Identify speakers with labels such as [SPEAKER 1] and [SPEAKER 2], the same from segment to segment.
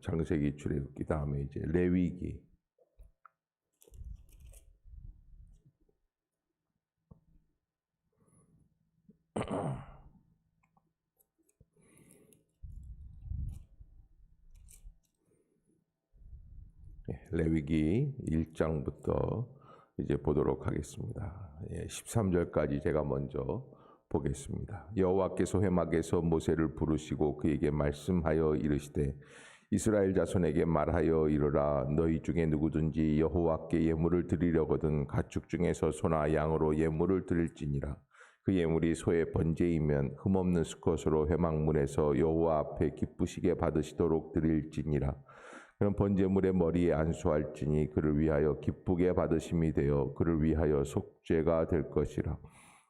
[SPEAKER 1] 창세기, 출애굽기, 다음에 이제 레위기. 레위기 1장부터 이제 보도록 하겠습니다. 13절까지 제가 먼저 보겠습니다. 여호와께서 회막에서 모세를 부르시고 그에게 말씀하여 이르시되 이스라엘 자손에게 말하여 이르라. 너희 중에 누구든지 여호와께 예물을 드리려거든 가축 중에서 소나 양으로 예물을 드릴지니라. 그 예물이 소의 번제이면 흠없는 수컷으로 회막문에서 여호와 앞에 기쁘시게 받으시도록 드릴지니라. 그런 번제물의 머리에 안수할지니 그를 위하여 기쁘게 받으심이 되어 그를 위하여 속죄가 될 것이라.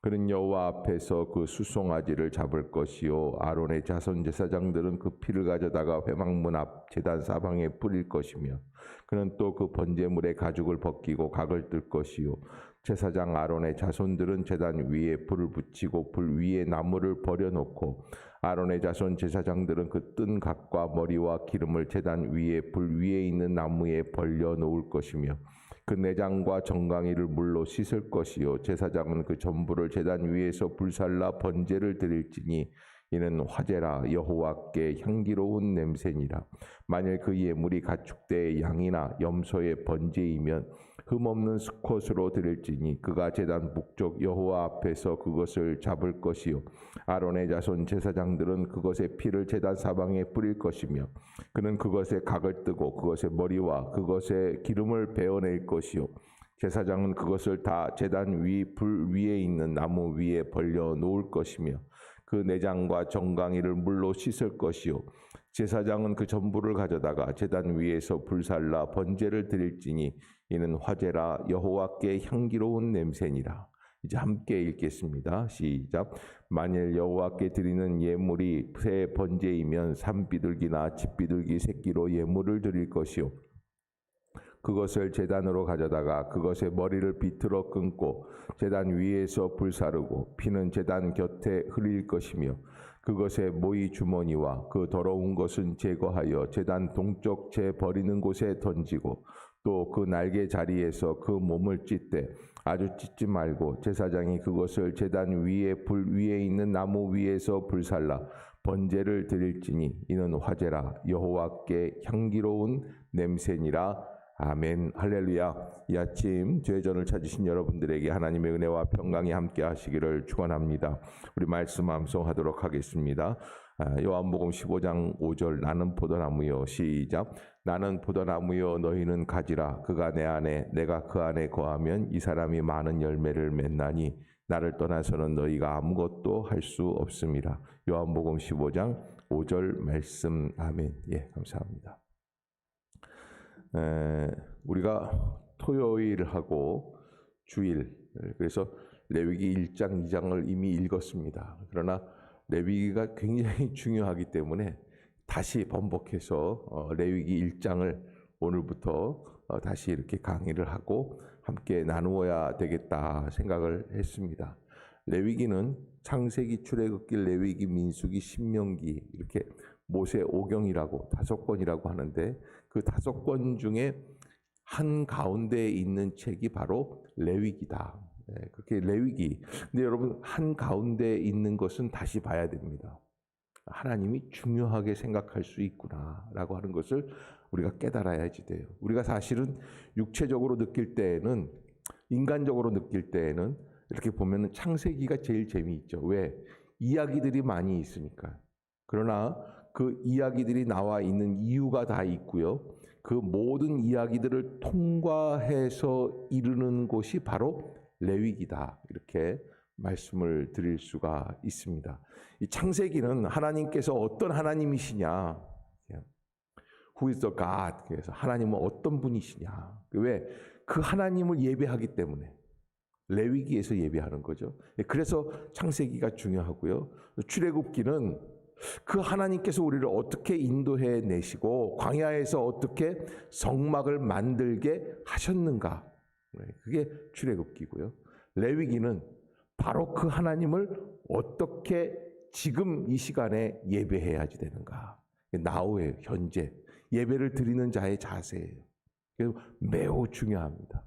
[SPEAKER 1] 그는 여호와 앞에서 그 수송아지를 잡을 것이요 아론의 자손 제사장들은 그 피를 가져다가 회막문 앞 제단 사방에 뿌릴 것이며 그는 또 그 번제물의 가죽을 벗기고 각을 뜰 것이요 제사장 아론의 자손들은 제단 위에 불을 붙이고 불 위에 나무를 버려놓고 아론의 자손 제사장들은 그 뜬 각과 머리와 기름을 제단 위에 불 위에 있는 나무에 벌려 놓을 것이며 그 내장과 정강이를 물로 씻을 것이요 제사장은 그 전부를 제단 위에서 불살라 번제를 드릴지니 이는 화제라 여호와께 향기로운 냄새니라. 만일 그 예물이 가축대의 양이나 염소의 번제이면 흠없는 수컷으로 드릴지니 그가 제단 북쪽 여호와 앞에서 그것을 잡을 것이요 아론의 자손 제사장들은 그것의 피를 제단 사방에 뿌릴 것이며 그는 그것의 각을 뜨고 그것의 머리와 그것의 기름을 베어낼 것이요 제사장은 그것을 다 제단 위 불 위에 있는 나무 위에 벌려 놓을 것이며 그 내장과 정강이를 물로 씻을 것이요 제사장은 그 전부를 가져다가 제단 위에서 불살라 번제를 드릴지니 이는 화제라 여호와께 향기로운 냄새니라. 이제 함께 읽겠습니다. 시작. 만일 여호와께 드리는 예물이 새 번제이면 산비둘기나 집비둘기 새끼로 예물을 드릴 것이요 그것을 제단으로 가져다가 그것의 머리를 비틀어 끊고 제단 위에서 불사르고 피는 제단 곁에 흘릴 것이며 그것의 모이 주머니와 그 더러운 것은 제거하여 제단 동쪽 재 버리는 곳에 던지고 또 그 날개 자리에서 그 몸을 찢되 아주 찢지 말고 제사장이 그것을 제단 위에 불 위에 있는 나무 위에서 불살라 번제를 드릴지니 이는 화제라 여호와께 향기로운 냄새니라. 아멘. 할렐루야. 이 아침 죄전을 찾으신 여러분들에게 하나님의 은혜와 평강이 함께 하시기를 축원합니다. 우리 말씀 암송하도록 하겠습니다. 요한복음 15장 5절 나는 포도나무요. 시작. 나는 포도나무요 너희는 가지라. 그가 내 안에 내가 그 안에 거하면 이 사람이 많은 열매를 맺나니 나를 떠나서는 너희가 아무것도 할 수 없습니다. 요한복음 15장 5절 말씀. 아멘. 예, 감사합니다. 우리가 토요일하고 주일, 그래서 레위기 1장, 2장을 이미 읽었습니다. 그러나 레위기가 굉장히 중요하기 때문에 다시 번복해서 레위기 1장을 오늘부터 다시 이렇게 강의를 하고 함께 나누어야 되겠다 생각을 했습니다. 레위기는 창세기, 출애굽기, 레위기, 민수기, 신명기 이렇게 모세 오경이라고 5권이라고 하는데 그 5권 중에 한 가운데에 있는 책이 바로 레위기다. 그렇게 레위기. 근데 여러분 한 가운데에 있는 것은 다시 봐야 됩니다. 하나님이 중요하게 생각할 수 있구나라고 하는 것을 우리가 깨달아야지 돼요. 우리가 사실은 육체적으로 느낄 때에는 인간적으로 느낄 때에는 이렇게 보면은 창세기가 제일 재미있죠. 왜? 이야기들이 많이 있으니까. 그러나 그 이야기들이 나와 있는 이유가 다 있고요. 그 모든 이야기들을 통과해서 이르는 곳이 바로 레위기다. 이렇게 말씀을 드릴 수가 있습니다. 이 창세기는 하나님께서 어떤 하나님이시냐. Who is the God? 그래서 하나님은 어떤 분이시냐. 왜? 그 하나님을 예배하기 때문에. 레위기에서 예배하는 거죠. 그래서 창세기가 중요하고요. 출애굽기는 그 하나님께서 우리를 어떻게 인도해 내시고 광야에서 어떻게 성막을 만들게 하셨는가. 그게 출애굽기고요. 레위기는 바로 그 하나님을 어떻게 지금 이 시간에 예배해야지 되는가. 나우의 현재 예배를 드리는 자의 자세예요. 그래서 매우 중요합니다.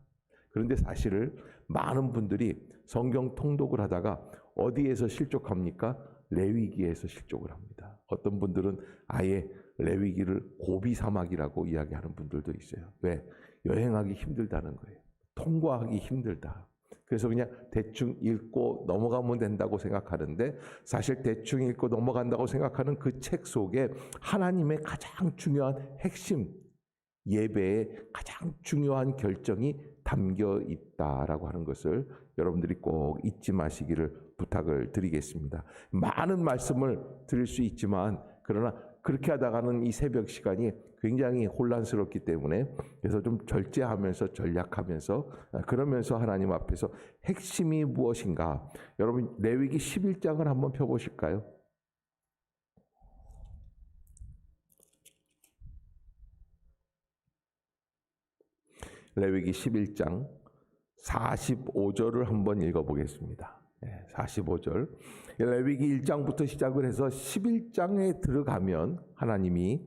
[SPEAKER 1] 그런데 사실을 많은 분들이 성경 통독을 하다가 어디에서 실족합니까? 레위기에서 실족을 합니다. 어떤 분들은 아예 레위기를 고비 사막이라고 이야기하는 분들도 있어요. 왜? 여행하기 힘들다는 거예요. 통과하기 힘들다. 그래서 그냥 대충 읽고 넘어가면 된다고 생각하는데 사실 대충 읽고 넘어간다고 생각하는 그 책 속에 하나님의 가장 중요한 핵심, 예배의 가장 중요한 결정이 담겨 있다라고 하는 것을 여러분들이 꼭 잊지 마시기를 부탁을 드리겠습니다. 많은 말씀을 드릴 수 있지만 그러나 그렇게 하다가는 이 새벽 시간이 굉장히 혼란스럽기 때문에 그래서 좀 절제하면서 전략하면서 그러면서 하나님 앞에서 핵심이 무엇인가, 여러분 레위기 11장을 한번 펴보실까요? 레위기 11장 45절을 한번 읽어보겠습니다. 45절. 레위기 1장부터 시작을 해서 11장에 들어가면 하나님이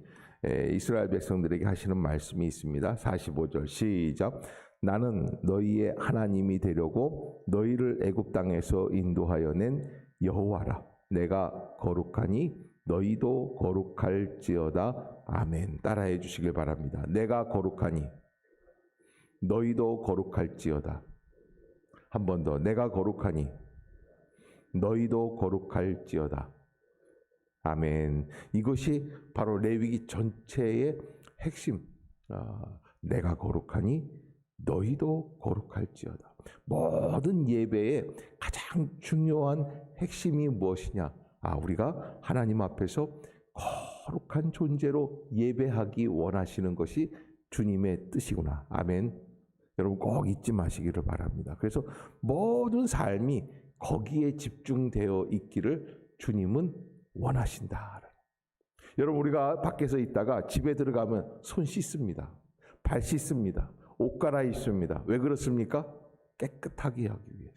[SPEAKER 1] 이스라엘 백성들에게 하시는 말씀이 있습니다. 45절 시작. 나는 너희의 하나님이 되려고 너희를 애굽 땅에서 인도하여 낸 여호와라. 내가 거룩하니 너희도 거룩할지어다. 아멘. 따라해 주시길 바랍니다. 내가 거룩하니 너희도 거룩할지어다. 한 번 더. 내가 거룩하니 너희도 거룩할지어다. 아멘. 이것이 바로 레위기 전체의 핵심. 내가 거룩하니 너희도 거룩할지어다. 모든 예배의 가장 중요한 핵심이 무엇이냐? 우리가 하나님 앞에서 거룩한 존재로 예배하기 원하시는 것이 주님의 뜻이구나. 아멘. 여러분 꼭 잊지 마시기를 바랍니다. 그래서 모든 삶이 거기에 집중되어 있기를 주님은 원하신다. 여러분 우리가 밖에서 있다가 집에 들어가면 손 씻습니다. 발 씻습니다. 옷 갈아입습니다. 왜 그렇습니까? 깨끗하게 하기 위해서.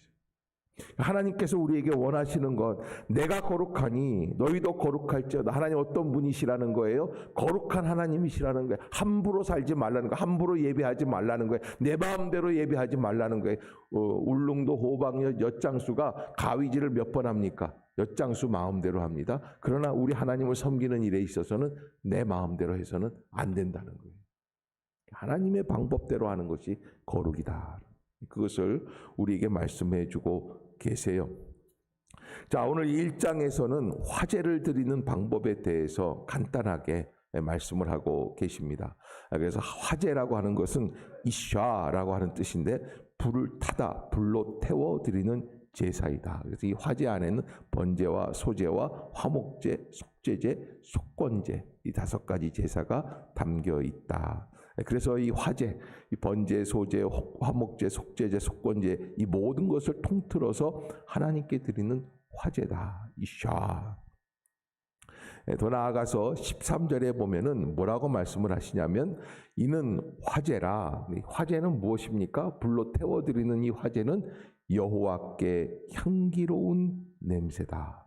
[SPEAKER 1] 하나님께서 우리에게 원하시는 것, 내가 거룩하니 너희도 거룩할지어다. 하나님 어떤 분이시라는 거예요? 거룩한 하나님이시라는 거예요. 함부로 살지 말라는 거예요. 함부로 예배하지 말라는 거예요. 내 마음대로 예배하지 말라는 거예요. 울릉도 호방역 엿장수가 가위질을 몇 번 합니까? 엿장수 마음대로 합니다. 그러나 우리 하나님을 섬기는 일에 있어서는 내 마음대로 해서는 안 된다는 거예요. 하나님의 방법대로 하는 것이 거룩이다. 그것을 우리에게 말씀해 주고 계세요. 자, 오늘 1장에서는 화제를 드리는 방법에 대해서 간단하게 말씀을 하고 계십니다. 그래서 화제라고 하는 것은 이샤라고 하는 뜻인데 불을 타다, 불로 태워 드리는 제사이다. 그래서 이 화제 안에는 번제와 소제와 화목제, 속죄제, 속건제 이 5가지 제사가 담겨 있다. 그래서 이 화제, 이 번제, 소제, 화목제, 속죄제, 속건제 이 모든 것을 통틀어서 하나님께 드리는 화제다. 이샤. 더 나아가서 13절에 보면은 뭐라고 말씀을 하시냐면 이는 화제라. 화제는 무엇입니까? 불로 태워드리는 이 화제는 여호와께 향기로운 냄새다.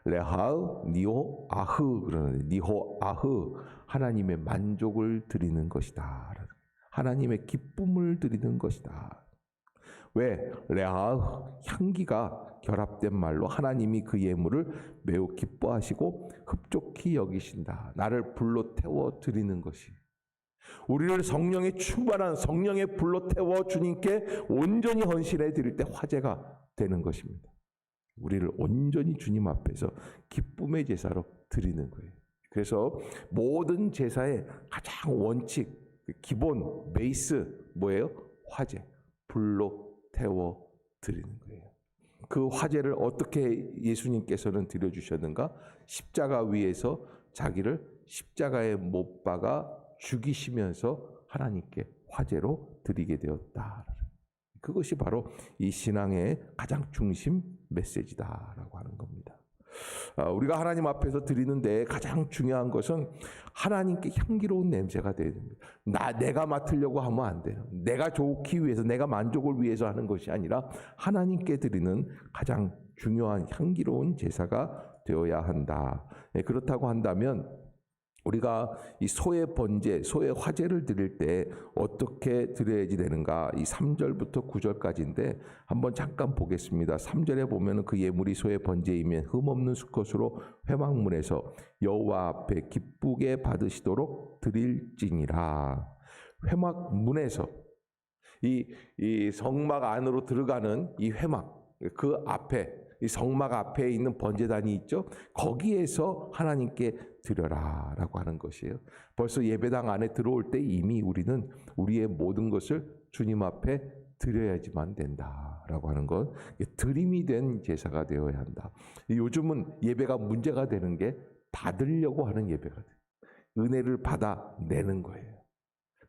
[SPEAKER 1] 레하으 니호 아흐 그러는데 니호 아흐 하나님의 만족을 드리는 것이다. 하나님의 기쁨을 드리는 것이다. 왜? 레하으 향기가 결합된 말로 하나님이 그 예물을 매우 기뻐하시고 흡족히 여기신다. 나를 불로 태워 드리는 것이. 우리를 성령의 충만한 성령의 불로 태워 주님께 온전히 헌신해 드릴 때 화제가 되는 것입니다. 우리를 온전히 주님 앞에서 기쁨의 제사로 드리는 거예요. 그래서 모든 제사의 가장 원칙, 기본, 베이스 뭐예요? 화제, 불로 태워 드리는 거예요. 그 화제를 어떻게 예수님께서는 드려주셨는가? 십자가 위에서 자기를 십자가에 못 박아 죽이시면서 하나님께 화제로 드리게 되었다. 그것이 바로 이 신앙의 가장 중심 메시지다라고 하는 겁니다. 우리가 하나님 앞에서 드리는데 가장 중요한 것은 하나님께 향기로운 냄새가 되어야 됩니다. 내가 맡으려고 하면 안 돼요. 내가 좋기 위해서, 내가 만족을 위해서 하는 것이 아니라 하나님께 드리는 가장 중요한 향기로운 제사가 되어야 한다. 그렇다고 한다면 우리가 이 소의 번제, 소의 화제를 드릴 때 어떻게 드려야지 되는가? 이 3절부터 9절까지인데 한번 잠깐 보겠습니다. 3절에 보면은 그 예물이 소의 번제이면 흠없는 수컷으로 회막문에서 여호와 앞에 기쁘게 받으시도록 드릴지니라. 회막문에서 이 성막 안으로 들어가는 이 회막, 그 앞에 이 성막 앞에 있는 번제단이 있죠. 거기에서 하나님께 드려라라고 하는 것이에요. 벌써 예배당 안에 들어올 때 이미 우리는 우리의 모든 것을 주님 앞에 드려야지만 된다라고 하는 것. 드림이 된 제사가 되어야 한다. 요즘은 예배가 문제가 되는 게 받으려고 하는 예배가 돼요. 은혜를 받아내는 거예요.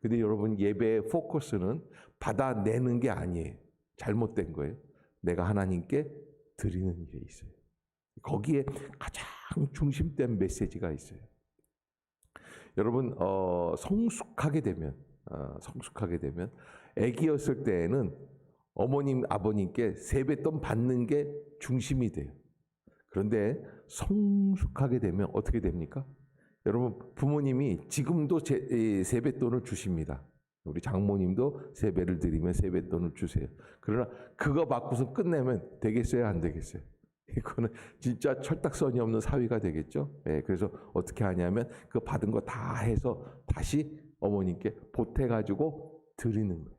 [SPEAKER 1] 근데 여러분, 예배의 포커스는 받아내는 게 아니에요. 잘못된 거예요. 내가 하나님께 드리는 일에 있어요. 거기에 가장 중심된 메시지가 있어요. 여러분, 성숙하게 되면 아기였을 때에는 어머님, 아버님께 세뱃돈 받는 게 중심이 돼요. 그런데 성숙하게 되면 어떻게 됩니까? 여러분, 부모님이 지금도 세뱃돈을 주십니다. 우리 장모님도 세배를 드리면 세뱃돈을 주세요. 그러나 그거 받고서 끝내면 되겠어요, 안 되겠어요? 이거는 진짜 철딱선이 없는 사위가 되겠죠. 네, 그래서 어떻게 하냐면 그 받은 거 다 해서 다시 어머님께 보태가지고 드리는 거예요.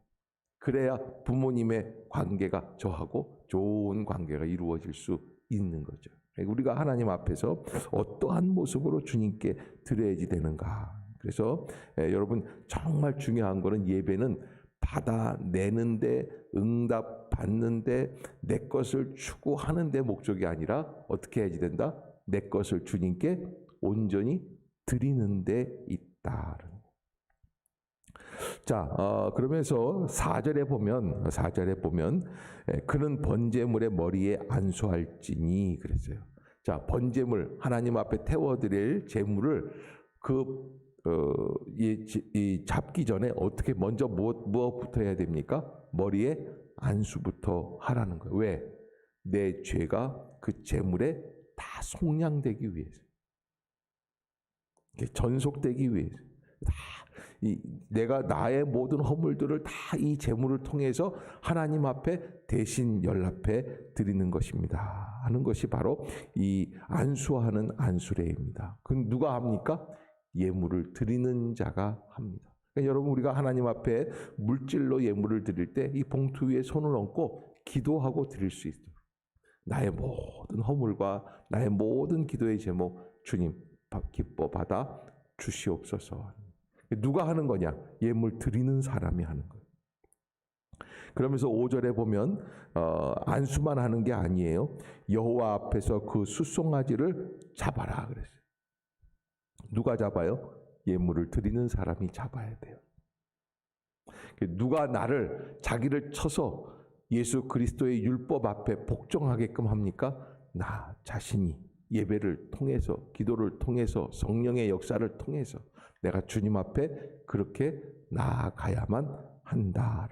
[SPEAKER 1] 그래야 부모님의 관계가 저하고 좋은 관계가 이루어질 수 있는 거죠. 우리가 하나님 앞에서 어떠한 모습으로 주님께 드려야지 되는가. 그래서 여러분, 정말 중요한 거는 예배는 받아내는데, 응답 받는데, 내 것을 추구하는데 목적이 아니라 어떻게 해야지 된다? 내 것을 주님께 온전히 드리는 데 있다. 자, 그러면서 4절에 보면 그는 번제물의 머리에 안수할지니 그랬어요. 자, 번제물, 하나님 앞에 태워드릴 제물을 이 잡기 전에 어떻게 먼저 무엇부터 해야 됩니까? 머리에 안수부터 하라는 거예요. 왜? 내 죄가 그 제물에 다 속량되기 위해서, 전속되기 위해서. 내가 나의 모든 허물들을 다 이 제물을 통해서 하나님 앞에 대신 연락해 드리는 것입니다. 하는 것이 바로 이 안수하는 안수례입니다. 그건 누가 합니까? 예물을 드리는 자가 합니다. 그러니까 여러분, 우리가 하나님 앞에 물질로 예물을 드릴 때 이 봉투 위에 손을 얹고 기도하고 드릴 수 있어요. 나의 모든 허물과 나의 모든 기도의 제목 주님 기뻐 받아 주시옵소서. 누가 하는 거냐? 예물 드리는 사람이 하는 거예요. 그러면서 5절에 보면 안수만 하는 게 아니에요. 여호와 앞에서 그 숫송아지를 잡아라 그랬어요. 누가 잡아요? 예물을 드리는 사람이 잡아야 돼요. 누가 나를, 자기를 쳐서 예수 그리스도의 율법 앞에 복종하게끔 합니까? 나 자신이 예배를 통해서, 기도를 통해서, 성령의 역사를 통해서 내가 주님 앞에 그렇게 나아가야만 한다.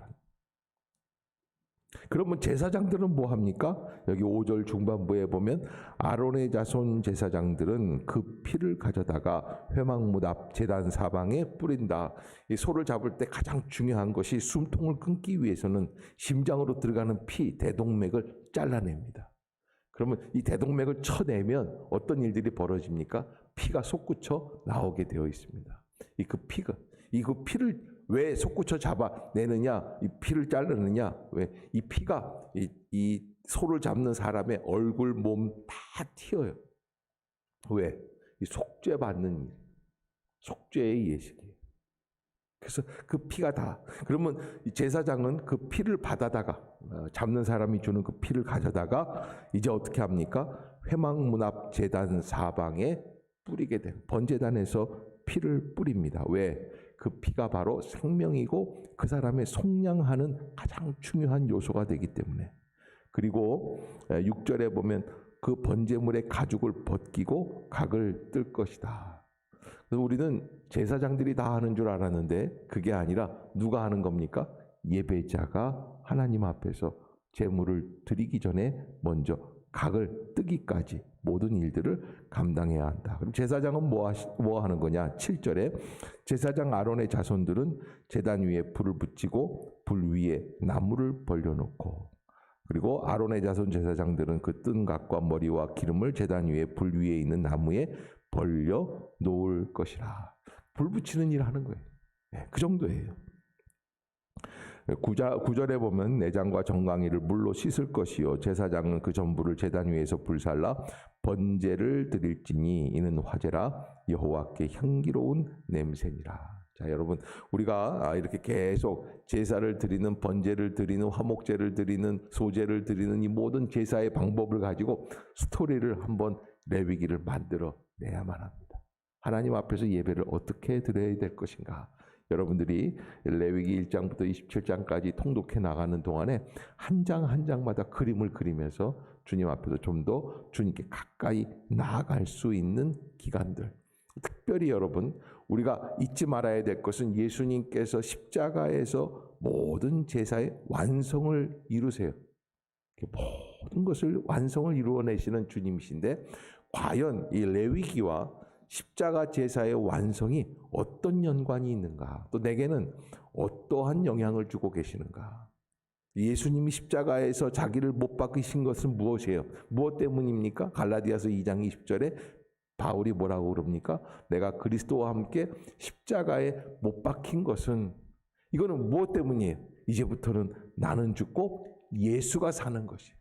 [SPEAKER 1] 그러면 제사장들은 뭐 합니까? 여기 5절 중반부에 보면 아론의 자손 제사장들은 그 피를 가져다가 회막문 앞 제단 사방에 뿌린다. 이 소를 잡을 때 가장 중요한 것이 숨통을 끊기 위해서는 심장으로 들어가는 피, 대동맥을 잘라냅니다. 그러면 이 대동맥을 쳐내면 어떤 일들이 벌어집니까? 피가 솟구쳐 나오게 되어 있습니다. 그 피를 왜 솟구쳐 잡아내느냐? 이 피를 자르느냐? 왜? 이 피가 이 소를 잡는 사람의 얼굴, 몸 다 튀어요. 왜? 이 속죄 받는 일, 속죄의 예식이에요. 그래서 그 피가 다. 그러면 제사장은 그 피를 받아다가, 잡는 사람이 주는 그 피를 가져다가 이제 어떻게 합니까? 회막문 앞 제단 사방에 뿌리게 돼요. 번제단에서 피를 뿌립니다. 왜? 그 피가 바로 생명이고 그 사람의 속량하는 가장 중요한 요소가 되기 때문에. 그리고 6절에 보면 그 번제물의 가죽을 벗기고 각을 뜰 것이다. 그래서 우리는 제사장들이 다 하는 줄 알았는데 그게 아니라 누가 하는 겁니까? 예배자가 하나님 앞에서 제물을 드리기 전에 먼저 각을 뜨기까지 모든 일들을 감당해야 한다. 그럼 제사장은 뭐 하는 거냐? 7절에 제사장 아론의 자손들은 제단 위에 불을 붙이고 불 위에 나무를 벌려놓고, 그리고 아론의 자손 제사장들은 그 뜬 각과 머리와 기름을 제단 위에 불 위에 있는 나무에 벌려 놓을 것이라. 불 붙이는 일 하는 거예요. 그 정도예요. 9절에 보면 내장과 정강이를 물로 씻을 것이요 제사장은 그 전부를 제단 위에서 불살라 번제를 드릴지니 이는 화제라 여호와께 향기로운 냄새니라. 자, 여러분, 우리가 이렇게 계속 제사를 드리는, 번제를 드리는, 화목제를 드리는, 소제를 드리는 이 모든 제사의 방법을 가지고 스토리를 한번 레위기를 만들어 내야만 합니다. 하나님 앞에서 예배를 어떻게 드려야 될 것인가. 여러분들이 레위기 1장부터 27장까지 통독해 나가는 동안에 한 장 한 장마다 그림을 그리면서 주님 앞에서 좀 더 주님께 가까이 나아갈 수 있는 기간들. 특별히 여러분, 우리가 잊지 말아야 될 것은 예수님께서 십자가에서 모든 제사의 완성을 이루세요. 모든 것을 완성을 이루어내시는 주님이신데, 과연 이 레위기와 십자가 제사의 완성이 어떤 연관이 있는가? 또 내게는 어떠한 영향을 주고 계시는가? 예수님이 십자가에서 자기를 못 박으신 것은 무엇이에요? 무엇 때문입니까? 갈라디아서 2장 20절에 바울이 뭐라고 그럽니까? 내가 그리스도와 함께 십자가에 못 박힌 것은, 이거는 무엇 때문이에요? 이제부터는 나는 죽고 예수가 사는 것이에요.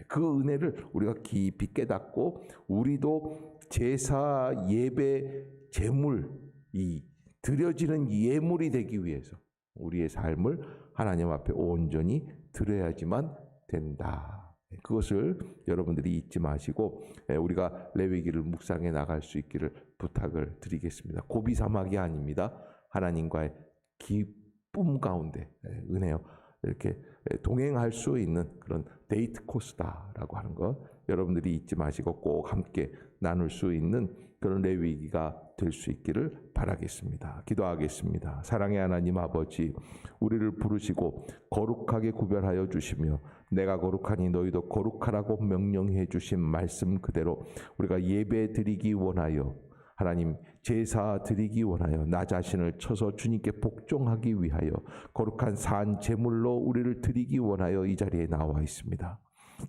[SPEAKER 1] 그 은혜를 우리가 깊이 깨닫고 우리도 제사, 예배, 제물, 이 드려지는 예물이 되기 위해서 우리의 삶을 하나님 앞에 온전히 드려야지만 된다. 그것을 여러분들이 잊지 마시고 우리가 레위기를 묵상해 나갈 수 있기를 부탁을 드리겠습니다. 고비 사막이 아닙니다. 하나님과의 기쁨 가운데 은혜요, 이렇게 동행할 수 있는 그런 데이트 코스다라고 하는 것 여러분들이 잊지 마시고 꼭 함께 나눌 수 있는 그런 레위기가 될 수 있기를 바라겠습니다. 기도하겠습니다. 사랑의 하나님 아버지, 우리를 부르시고 거룩하게 구별하여 주시며 내가 거룩하니 너희도 거룩하라고 명령해 주신 말씀 그대로 우리가 예배 드리기 원하여, 하나님 제사 드리기 원하여, 나 자신을 쳐서 주님께 복종하기 위하여 거룩한 산 제물로 우리를 드리기 원하여 이 자리에 나와 있습니다.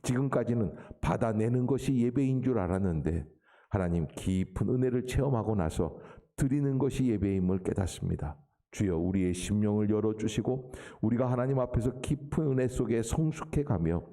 [SPEAKER 1] 지금까지는 받아내는 것이 예배인 줄 알았는데 하나님 깊은 은혜를 체험하고 나서 드리는 것이 예배임을 깨닫습니다. 주여, 우리의 심령을 열어주시고 우리가 하나님 앞에서 깊은 은혜 속에 성숙해 가며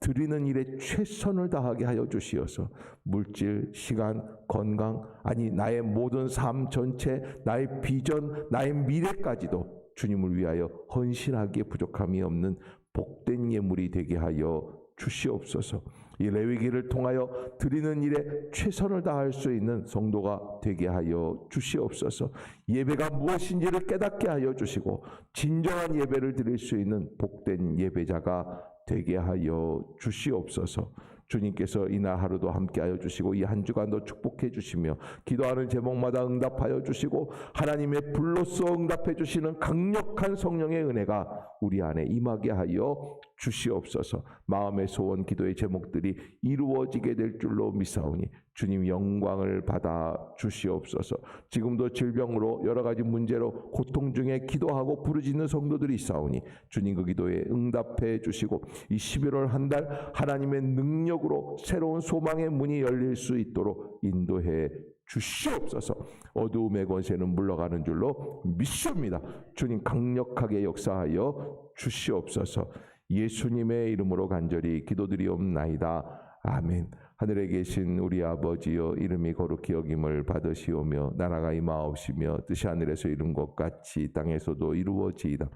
[SPEAKER 1] 드리는 일에 최선을 다하게 하여 주시어서 물질, 시간, 건강, 아니 나의 모든 삶 전체, 나의 비전, 나의 미래까지도 주님을 위하여 헌신하기에 부족함이 없는 복된 예물이 되게 하여 주시옵소서. 이 레위기를 통하여 드리는 일에 최선을 다할 수 있는 성도가 되게 하여 주시옵소서. 예배가 무엇인지를 깨닫게 하여 주시고 진정한 예배를 드릴 수 있는 복된 예배자가 되게 하여 주시옵소서. 주님께서 이날 하루도 함께하여 주시고 이 한 주간도 축복해 주시며 기도하는 제목마다 응답하여 주시고 하나님의 불로써 응답해 주시는 강력한 성령의 은혜가 우리 안에 임하게 하여 주시옵소서. 마음의 소원, 기도의 제목들이 이루어지게 될 줄로 믿사오니 주님 영광을 받아 주시옵소서. 지금도 질병으로 여러 가지 문제로 고통 중에 기도하고 부르짖는 성도들이 있사오니 주님 그 기도에 응답해 주시고 이 11월 한 달 하나님의 능력으로 새로운 소망의 문이 열릴 수 있도록 인도해 주시옵소서. 어두움의 권세는 물러가는 줄로 믿습니다. 주님 강력하게 역사하여 주시옵소서. 예수님의 이름으로 간절히 기도드리옵나이다. 아멘. 하늘에 계신 우리 아버지여, 이름이 거룩히 여김을 받으시오며 나라가 임하옵시며 뜻이 하늘에서 이룬 것 같이 땅에서도 이루어지이다.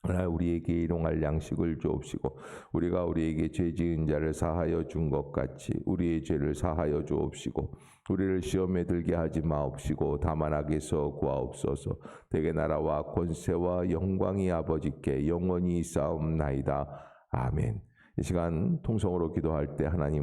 [SPEAKER 1] 하나 우리에게 일용할 양식을 주옵시고 우리가 우리에게 죄 지은 자를 사하여 준 것 같이 우리의 죄를 사하여 주옵시고 우리를 시험에 들게 하지 마옵시고 다만 악에서 구하옵소서. 대개 나라와 권세와 영광이 아버지께 영원히 있사옵나이다. 아멘. 이 시간 통성으로 기도할 때 하나님